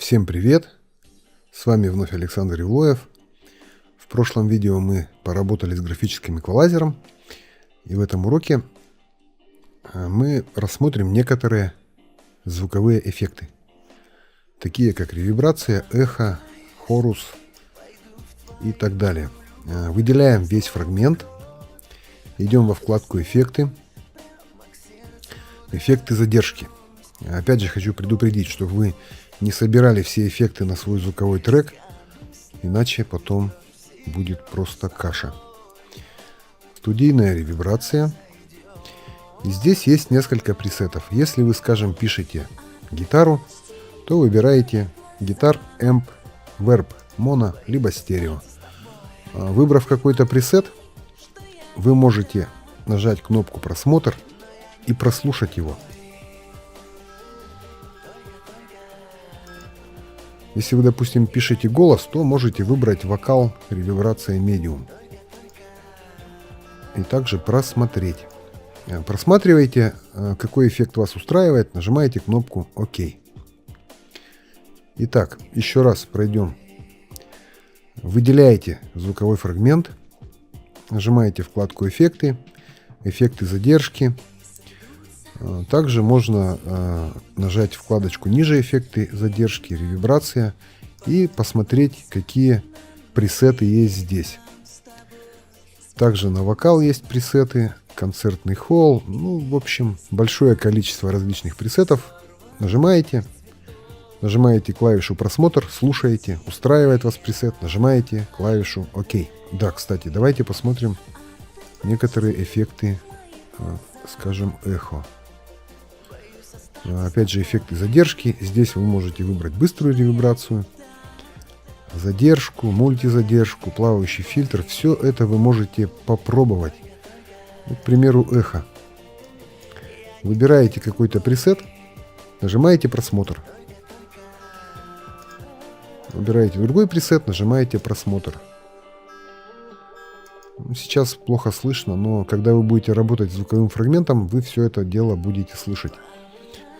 Всем привет! С вами вновь Александр Ивлоев. В прошлом видео мы поработали с графическим эквалайзером. И в этом уроке мы рассмотрим некоторые звуковые эффекты. Такие как ревибрация, эхо, хорус и так далее. Выделяем весь фрагмент. Идем во вкладку «Эффекты». Эффекты задержки. Опять же хочу предупредить, чтобы вы не собирали все эффекты на свой звуковой трек, иначе потом будет просто каша. Студийная ревибрация. И здесь есть несколько пресетов. Если вы, скажем, пишете гитару, то выбираете гитар, эмп, верб, моно, либо стерео. Выбрав какой-то пресет, вы можете нажать кнопку «Просмотр» и прослушать его. Если вы, допустим, пишете голос, то можете выбрать вокал, ревибрация, медиум. И также просмотреть. Просматривайте, какой эффект вас устраивает, нажимаете кнопку «Ок». Итак, еще раз пройдем. Выделяете звуковой фрагмент, нажимаете вкладку «Эффекты», «Эффекты задержки». Также можно нажать вкладочку ниже «Эффекты задержки», «Ревибрация» и посмотреть, какие пресеты есть здесь. Также на вокал есть пресеты, концертный холл, в общем, большое количество различных пресетов. Нажимаете клавишу «Просмотр», слушаете, устраивает вас пресет, нажимаете клавишу «Ок». Да, кстати, давайте посмотрим некоторые эффекты, скажем, эхо. Опять же, эффекты задержки. Здесь вы можете выбрать быструю ревибрацию, задержку, мультизадержку, плавающий фильтр. Все это вы можете попробовать. К примеру, эхо. Выбираете какой-то пресет, нажимаете «Просмотр». Выбираете другой пресет, нажимаете «Просмотр». Сейчас плохо слышно, но когда вы будете работать с звуковым фрагментом, вы все это дело будете слышать.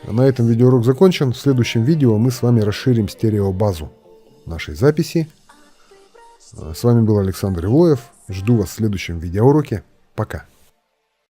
На этом видеоурок закончен. В следующем видео мы с вами расширим стереобазу нашей записи. С вами был Александр Ивлоев. Жду вас в следующем видеоуроке. Пока.